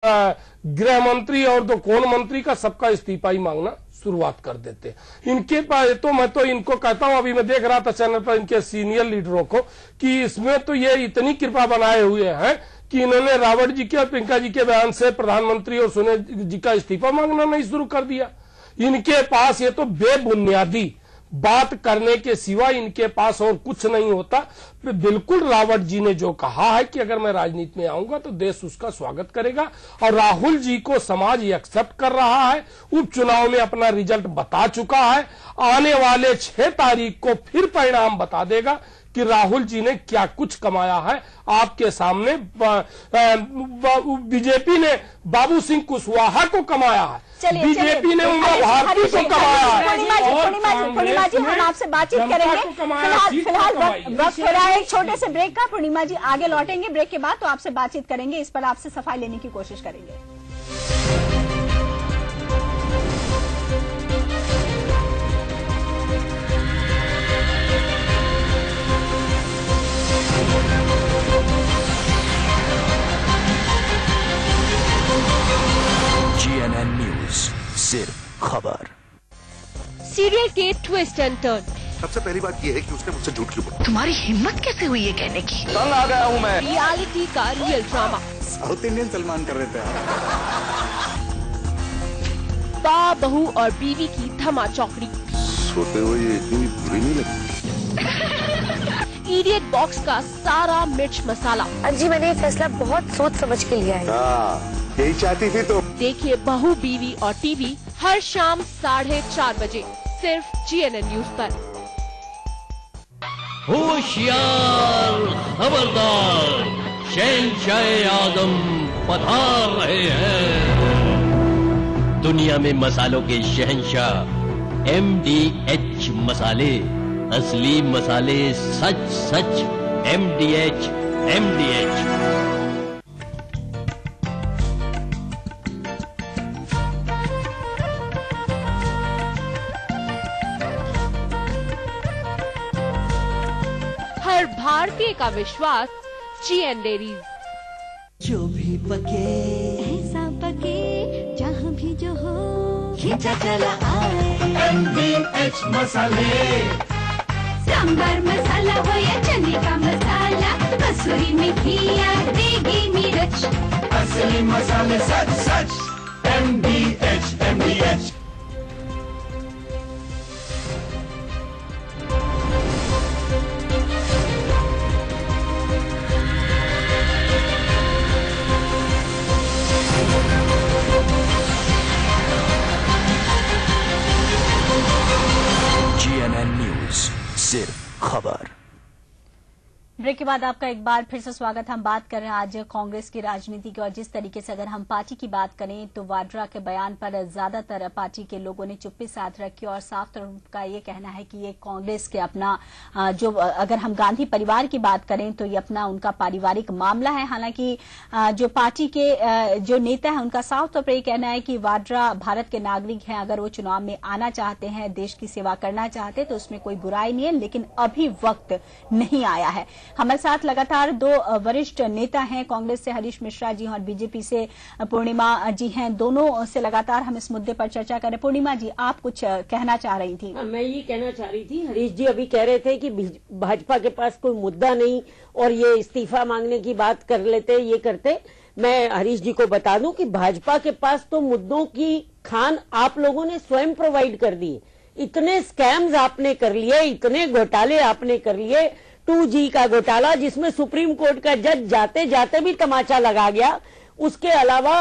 गृह मंत्री और तो कौन मंत्री का सबका इस्तीफा ही मांगना शुरुआत कर देते। इनके पास तो मैं तो इनको कहता हूं, अभी मैं देख रहा था चैनल पर इनके सीनियर लीडरों को कि इसमें तो ये इतनी कृपा बनाए हुए हैं कि इन्होंने रावत जी के और प्रियंका जी के बयान से प्रधानमंत्री और सोनिया जी का इस्तीफा मांगना नहीं शुरू कर दिया। इनके पास ये तो बेबुनियादी बात करने के सिवा इनके पास और कुछ नहीं होता। बिल्कुल रावत जी ने जो कहा है कि अगर मैं राजनीति में आऊंगा तो देश उसका स्वागत करेगा, और राहुल जी को समाज ये एक्सेप्ट कर रहा है। उपचुनाव में अपना रिजल्ट बता चुका है, आने वाले 6 तारीख को फिर परिणाम बता देगा कि राहुल जी ने क्या कुछ कमाया है। आपके सामने बीजेपी ने बाबू सिंह कुशवाहा को कमाया है, बीजेपी ने उमा भारती को कमाया है। पूर्णिमा जी हम आपसे बातचीत करेंगे, फिलहाल वक्त हो रहा है एक छोटे से ब्रेक का। पूर्णिमा जी आगे लौटेंगे ब्रेक के बाद, तो आपसे बातचीत करेंगे, इस पर आपसे सफाई लेने की कोशिश करेंगे। CNN न्यूज, सिर्फ खबर। सीरियल के ट्विस्ट एंड टर्न। सबसे पहली बात यह है कि उसने मुझसे झूठ क्यों बोला? तुम्हारी हिम्मत कैसे हुई ये कहने की? तंग आ गया हूँ मैं। रियलिटी का real drama. South Indian Salman कर रहे थे। बा बहू और बीवी की धमा चौकड़ी। सोते हुए ये इतनी बुरी नहीं लगती। इडियट बॉक्स का सारा मिर्च मसाला। जी मैंने ये फैसला बहुत सोच समझ के लिया है। यही चाहती थी तो। देखिए बहू बीवी और टीवी हर शाम 4:30 बजे सिर्फ CNN न्यूज पर। होशियार खबरदार, शहंशाह आजम पधार रहे हैं। दुनिया में मसालों के शहंशाह MDH मसाले, असली मसाले, सच सच MDH। हर भारतीय का विश्वास GN डेयरीज। जो भी पके ऐसा पके जहाँ भी जो हो, खींचा चला आए MDH मसाले। सांबर मसाला हो या चने का मसाला, कसूरी मेथी या देगी मिर्च, असली मसाले सच सच MDH। CNN न्यूज, सिर्फ खबर। ब्रेक के बाद आपका एक बार फिर से स्वागत। हम बात कर रहे हैं आज कांग्रेस की राजनीति की, और जिस तरीके से अगर हम पार्टी की बात करें तो वाड्रा के बयान पर ज्यादातर पार्टी के लोगों ने चुप्पी साध रखी, और साफ तौर का ये कहना है कि ये कांग्रेस के अपना जो, अगर हम गांधी परिवार की बात करें तो ये अपना उनका पारिवारिक मामला है। हालांकि जो पार्टी के जो नेता है उनका साफ तौर पर यह कहना है कि वाड्रा भारत के नागरिक हैं, अगर वो चुनाव में आना चाहते हैं, देश की सेवा करना चाहते तो उसमें कोई बुराई नहीं है, लेकिन अभी वक्त नहीं आया है। हमारे साथ लगातार 2 वरिष्ठ नेता हैं, कांग्रेस से हरीश मिश्रा जी और बीजेपी से पूर्णिमा जी हैं। दोनों से लगातार हम इस मुद्दे पर चर्चा करें। पूर्णिमा जी, आप कुछ कहना चाह रही थी? मैं ये कहना चाह रही थी, हरीश जी अभी कह रहे थे कि भाजपा के पास कोई मुद्दा नहीं और ये इस्तीफा मांगने की बात कर लेते, ये करते। मैं हरीश जी को बता दूं कि भाजपा के पास तो मुद्दों की खान आप लोगों ने स्वयं प्रोवाइड कर दी। इतने स्कैम्स आपने कर लिए, इतने घोटाले आपने कर लिए। 2G का घोटाला जिसमें सुप्रीम कोर्ट का जज जाते जाते भी तमाचा लगा गया। उसके अलावा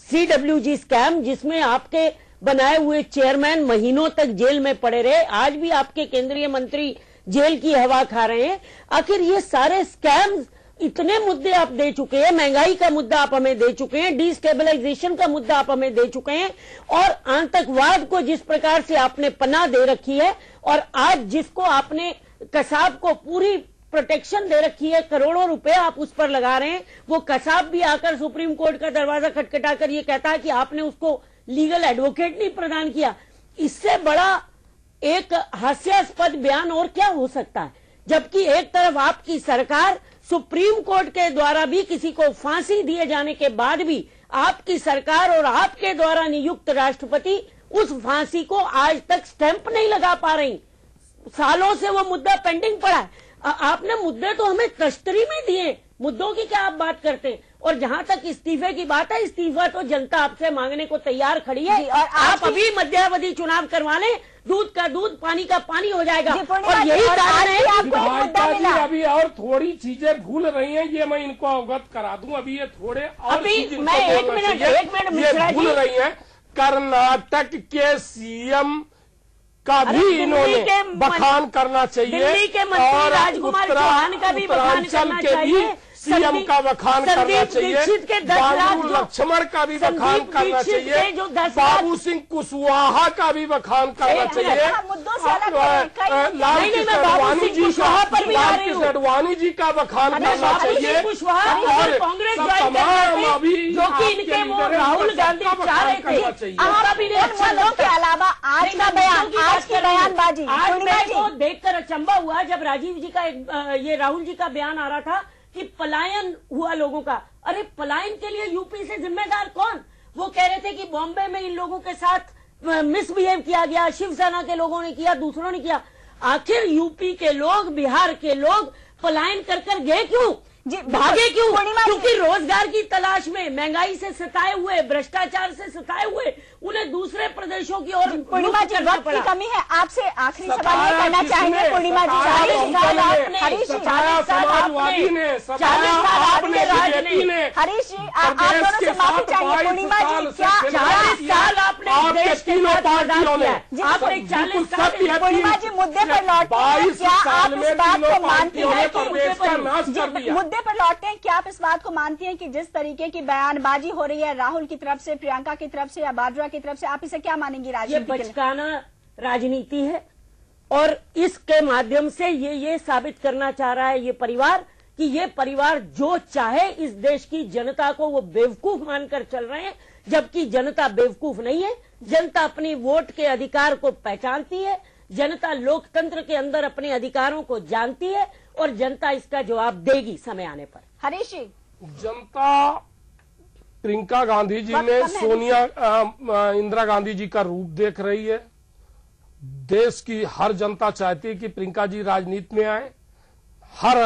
CWG स्कैम जिसमें आपके बनाए हुए चेयरमैन महीनों तक जेल में पड़े रहे, आज भी आपके केंद्रीय मंत्री जेल की हवा खा रहे हैं। आखिर ये सारे स्कैम्स, इतने मुद्दे आप दे चुके हैं। महंगाई का मुद्दा आप हमें दे चुके हैं, डिस्टेबलाइजेशन का मुद्दा आप हमें दे चुके हैं, और आतंकवाद को जिस प्रकार से आपने पनाह दे रखी है, और आज जिसको आपने कसाब को पूरी प्रोटेक्शन दे रखी है, करोड़ों रुपए आप उस पर लगा रहे हैं। वो कसाब भी आकर सुप्रीम कोर्ट का दरवाजा खटखटाकर ये कहता है कि आपने उसको लीगल एडवोकेट नहीं प्रदान किया। इससे बड़ा एक हास्यास्पद बयान और क्या हो सकता है? जबकि एक तरफ आपकी सरकार सुप्रीम कोर्ट के द्वारा भी किसी को फांसी दिए जाने के बाद भी आपकी सरकार और आपके द्वारा नियुक्त राष्ट्रपति उस फांसी को आज तक स्टैंप नहीं लगा पा रही। सालों से वो मुद्दा पेंडिंग पड़ा है। आपने मुद्दे तो हमें तश्तरी में दिए, मुद्दों की क्या आप बात करते हैं? और जहां तक इस्तीफे की बात है, इस्तीफा तो जनता आपसे मांगने को तैयार खड़ी है। और आप अभी मध्यावधि चुनाव करवा लें, दूध का दूध पानी का पानी हो जाएगा। और यही कारण है भाजपा जी अभी और थोड़ी चीजें भूल रही हैं, ये मैं इनको अवगत करा दूं। अभी ये थोड़े और अभी मैं एक मिनट ये भूल रही हैं। कर्नाटक के सीएम का भी इन्होंने बखान करना चाहिए, दिल्ली के मंत्री राजकुमार चौहान का भी बखान करना चाहिए, सीएम का बखान करना चाहिए, बाबू लक्ष्मण का भी बखान करना चाहिए, बाबू सिंह कुशवाहा का भी बखान करना चाहिए, लालकृष्ण आडवाणी जी का बखान करना चाहिए। और तमाम अभी जो कि इनके वो राहुल गांधी चाह रहे थे, के अलावा आज का बयान, आज की बयानबाजी, आज मेरे को देखकर अचंभा हुआ जब राजीव जी का ये राहुल जी का बयान आ रहा था कि पलायन हुआ लोगों का। अरे पलायन के लिए यूपी से जिम्मेदार कौन? वो कह रहे थे कि बॉम्बे में इन लोगों के साथ मिसबिहेव किया गया, शिवसेना के लोगों ने किया, दूसरों ने किया। आखिर यूपी के लोग, बिहार के लोग पलायन कर कर गए क्यों, भागे क्यों? क्योंकि रोजगार की तलाश में, महंगाई से सताए हुए, भ्रष्टाचार से सताए हुए, उन्हें दूसरे प्रदेशों की ओर पूर्णिमा जी वक्त की कमी है। आपसे आखिरी सवाल ये करना चाहेंगे पूर्णिमा जी, 40 साल आपने, हरीश जी, 40 साल आपने, 40 साल आपने राज ने, हरीश जी आप दोनों से माफी चाहिए। पूर्णिमा जी क्या 40 साल आपने देश के साथ प्रदान किया, आपने 40 साल। पूर्णिमा जी मुद्दे पर लौटते हैं, क्या आप इस बात को मानती हैं कि मुद्दे पर लौटते हैं, क्या आप इस बात को मानती हैं कि जिस तरीके की बयानबाजी हो रही है राहुल की तरफ से, प्रियंका की तरफ से या वाड्रा की तरफ से, आप इसे क्या मानेंगी? ये बचकाना राजनीति है और इसके माध्यम से ये साबित करना चाह रहा है ये परिवार कि ये परिवार जो चाहे इस देश की जनता को वो बेवकूफ मानकर चल रहे हैं, जबकि जनता बेवकूफ नहीं है। जनता अपनी वोट के अधिकार को पहचानती है, जनता लोकतंत्र के अंदर अपने अधिकारों को जानती है और जनता इसका जवाब देगी समय आने पर। हरीश जी, जनता प्रियंका गांधी जी में सोनिया इंदिरा गांधी जी का रूप देख रही है। देश की हर जनता चाहती है कि प्रियंका जी राजनीति में आए। हर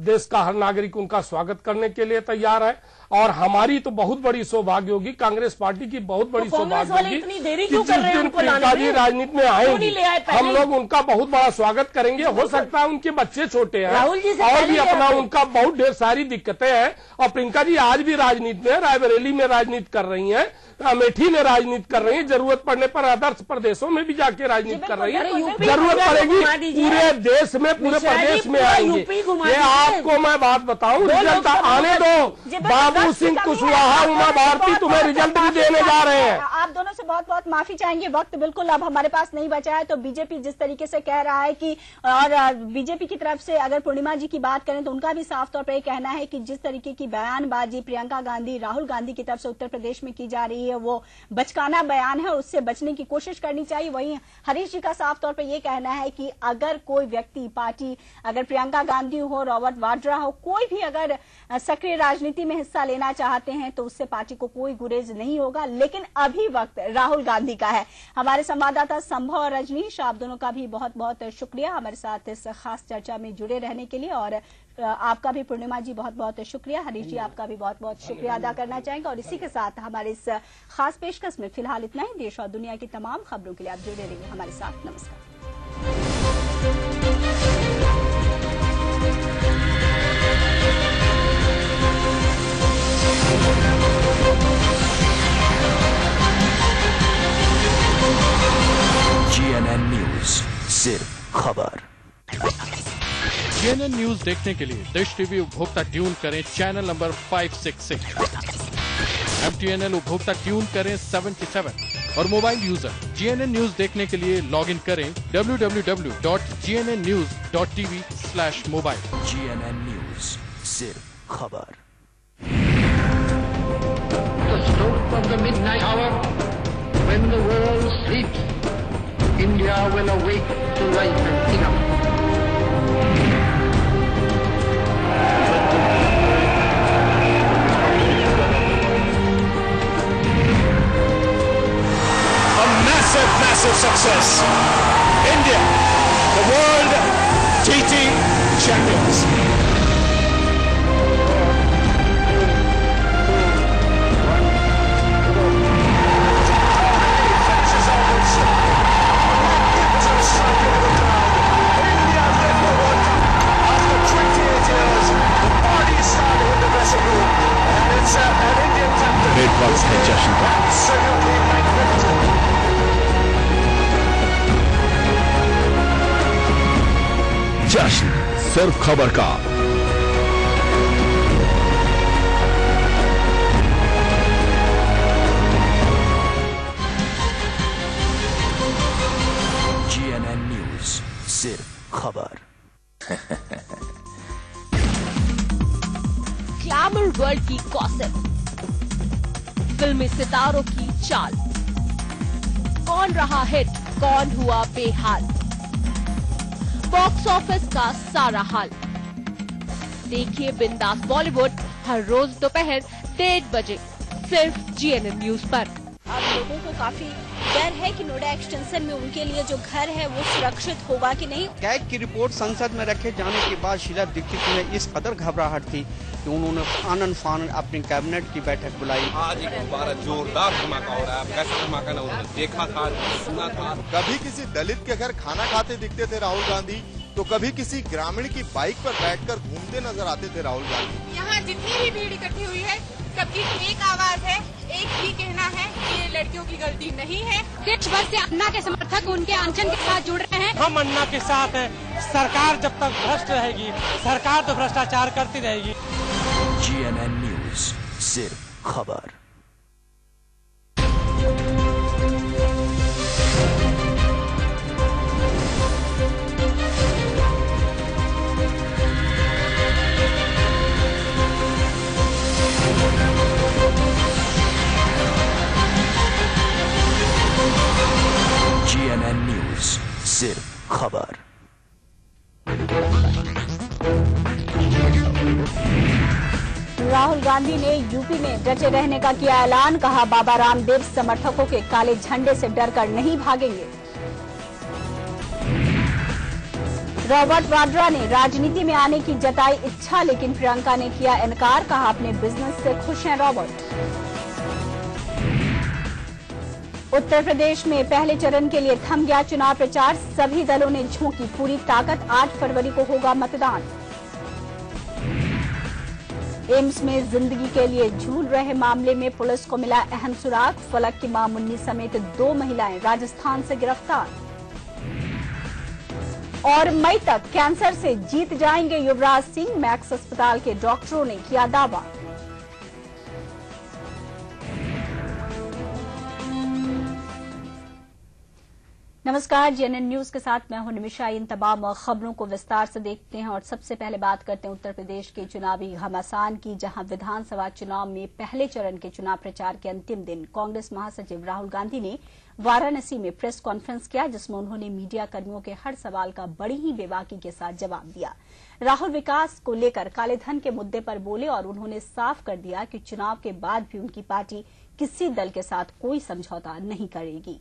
देश का हर नागरिक उनका स्वागत करने के लिए तैयार है और हमारी तो बहुत बड़ी सौभाग्य होगी, कांग्रेस पार्टी की बहुत बड़ी सौभाग्य होगी कि जिस दिन प्रियंका जी राजनीति में आएंगी हम लोग उनका बहुत बड़ा स्वागत करेंगे। हो सकता है उनके बच्चे छोटे हैं और भी अपना उनका बहुत ढेर सारी दिक्कतें हैं और प्रियंका जी आज भी राजनीति में, रायबरेली में राजनीति कर रही हैं, अमेठी में राजनीति कर रही है, जरूरत पड़ने पर अदर्श प्रदेशों में भी जाके राजनीति कर रही है। जरूरत पड़ेगी पूरे देश में, पूरे प्रदेश में आएंगे। ये आपको मैं बात बताऊं, रिजल्ट आने दो। बाबू सिंह कुशवाहा, उमा भारती तुम्हें रिजल्ट भी देने जा रहे हैं। आप दोनों से बहुत बहुत माफी चाहेंगे, वक्त बिल्कुल अब हमारे पास नहीं बचा है। तो बीजेपी जिस तरीके से कह रहा है कि, और बीजेपी की तरफ से अगर पूर्णिमा जी की बात करें तो उनका भी साफ तौर पर कहना है कि जिस तरीके की बयानबाजी प्रियंका गांधी, राहुल गांधी की तरफ से उत्तर प्रदेश में की जा रही है वो बचकाना बयान है, उससे बचने की कोशिश करनी चाहिए। वहीं हरीश जी का साफ तौर पर यह कहना है कि अगर कोई व्यक्ति, पार्टी, अगर प्रियंका गांधी हो, रॉबर्ट वाड्रा हो, कोई भी अगर सक्रिय राजनीति में हिस्सा लेना चाहते हैं तो उससे पार्टी को कोई गुरेज नहीं होगा। लेकिन अभी वक्त राहुल गांधी का है। हमारे संवाददाता संभव और रजनीश, आप दोनों का भी बहुत बहुत शुक्रिया हमारे साथ इस खास चर्चा में जुड़े रहने के लिए, और आपका भी पूर्णिमा जी बहुत बहुत शुक्रिया। हरीश जी आपका भी बहुत बहुत शुक्रिया अदा करना चाहेंगे। और इसी के साथ हमारे इस खास पेशकश में फिलहाल इतना ही। देश और दुनिया की तमाम खबरों के लिए आप जुड़े रहिए हमारे साथ। नमस्कार। GNN न्यूज, सिर्फ खबर। GNN न्यूज देखने के लिए डिश टीवी उपभोक्ता ट्यून करें चैनल नंबर 566, MTNL उपभोक्ता ट्यून करें 77 और मोबाइल यूजर GNN न्यूज देखने के लिए लॉगिन करें www.gnnews.tv/mobile। GNN न्यूज, सिर्फ खबर। The stroke of the midnight hour, when the world sleeps, India will awake to life and freedom. massive success. India, the world cheating champions. Red box है जश्न का। जश्न सिर्फ खबर का। GNN न्यूज सिर्फ खबर। ग्लैमर वर्ल्ड की गॉसिप, फिल्मी सितारों की चाल, कौन रहा हिट, कौन हुआ बेहाल, बॉक्स ऑफिस का सारा हाल। देखिए बिंदास बॉलीवुड हर रोज दोपहर 1:30 बजे सिर्फ GNN न्यूज पर। अब लोगों को काफी डर है कि नोएडा एक्सटेंशन में उनके लिए जो घर है वो सुरक्षित होगा कि नहीं। कैग की रिपोर्ट संसद में रखे जाने के बाद शीला दीक्षित में इस कदर घबराहट थी कि उन्होंने आनन फानन अपनी कैबिनेट की बैठक बुलाई। आज एक बार जोरदार धमाका हो रहा है। कैसा धमाका ना उन्होंने देखा था, सुना था। कभी किसी दलित के घर खाना खाते दिखते थे राहुल गांधी, तो कभी किसी ग्रामीण की बाइक पर बैठकर घूमते नजर आते थे राहुल गांधी। यहाँ जितनी भी भीड़ इकट्ठी हुई है, सबकी एक आवाज है, एक ही कहना है कि ये लड़कियों की गलती नहीं है। देशभर से अन्ना के समर्थक उनके अनशन के साथ जुड़ रहे हैं। हम अन्ना के साथ हैं। सरकार जब तक भ्रष्ट रहेगी, सरकार तो भ्रष्टाचार करती रहेगी। GNN न्यूज सिर्फ खबर। GNN न्यूज सिर्फ खबर। राहुल गांधी ने यूपी में डटे रहने का किया ऐलान, कहा बाबा रामदेव समर्थकों के काले झंडे से डरकर नहीं भागेंगे। रॉबर्ट वाड्रा ने राजनीति में आने की जताई इच्छा, लेकिन प्रियंका ने किया इनकार, कहा अपने बिजनेस से खुश हैं रॉबर्ट। उत्तर प्रदेश में पहले चरण के लिए थम गया चुनाव प्रचार, सभी दलों ने झोंकी पूरी ताकत, 8 फरवरी को होगा मतदान। एम्स में जिंदगी के लिए झूल रहे मामले में पुलिस को मिला अहम सुराग, फलक की मां मुन्नी समेत 2 महिलाएं राजस्थान से गिरफ्तार। और मई तक कैंसर से जीत जाएंगे युवराज सिंह, मैक्स अस्पताल के डॉक्टरों ने किया दावा। नमस्कार, GNN न्यूज के साथ मैं हूं निमिषा। इन तमाम खबरों को विस्तार से देखते हैं और सबसे पहले बात करते हैं उत्तर प्रदेश के चुनावी घमासान की, जहां विधानसभा चुनाव में पहले चरण के चुनाव प्रचार के अंतिम दिन कांग्रेस महासचिव राहुल गांधी ने वाराणसी में प्रेस कॉन्फ्रेंस किया, जिसमें उन्होंने मीडिया कर्मियों के हर सवाल का बड़ी ही बेबाकी के साथ जवाब दिया। राहुल विकास को लेकर काले धन के मुद्दे पर बोले और उन्होंने साफ कर दिया कि चुनाव के बाद भी उनकी पार्टी किसी दल के साथ कोई समझौता नहीं करेगी।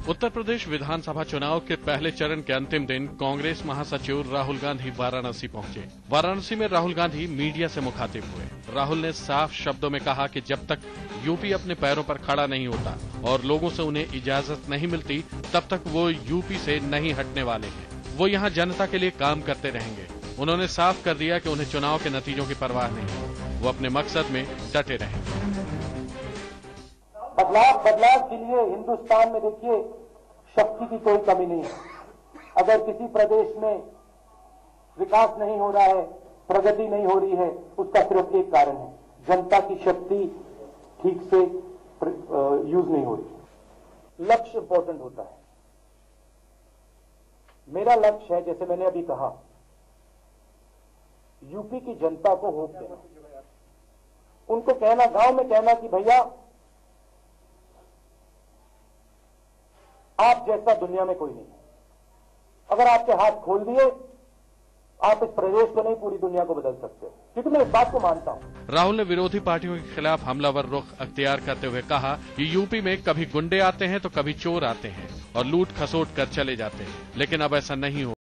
उत्तर प्रदेश विधानसभा चुनाव के पहले चरण के अंतिम दिन कांग्रेस महासचिव राहुल गांधी वाराणसी पहुंचे। वाराणसी में राहुल गांधी मीडिया से मुखातिब हुए। राहुल ने साफ शब्दों में कहा कि जब तक यूपी अपने पैरों पर खड़ा नहीं होता और लोगों से उन्हें इजाजत नहीं मिलती, तब तक वो यूपी से नहीं हटने वाले हैं। वो यहाँ जनता के लिए काम करते रहेंगे। उन्होंने साफ कर दिया कि उन्हें चुनाव के नतीजों की परवाह नहीं, वो अपने मकसद में डटे रहेंगे। बदलाव के लिए हिंदुस्तान में देखिए शक्ति की कोई कमी नहीं है। अगर किसी प्रदेश में विकास नहीं हो रहा है, प्रगति नहीं हो रही है, उसका सिर्फ एक कारण है, जनता की शक्ति ठीक से यूज नहीं हो रही। लक्ष्य इंपॉर्टेंट होता है। मेरा लक्ष्य है, जैसे मैंने अभी कहा, यूपी की जनता को होप देना, उनको कहना, गांव में कहना कि भैया आप जैसा दुनिया में कोई नहीं। अगर आपके हाथ खोल दिए, आप इस प्रदेश को नहीं पूरी दुनिया को बदल सकते, क्योंकि मैं इस बात को मानता हूं। राहुल ने विरोधी पार्टियों के खिलाफ हमलावर रुख अख्तियार करते हुए कहा कि यूपी में कभी गुंडे आते हैं तो कभी चोर आते हैं और लूट खसोट कर चले जाते हैं, लेकिन अब ऐसा नहीं हो।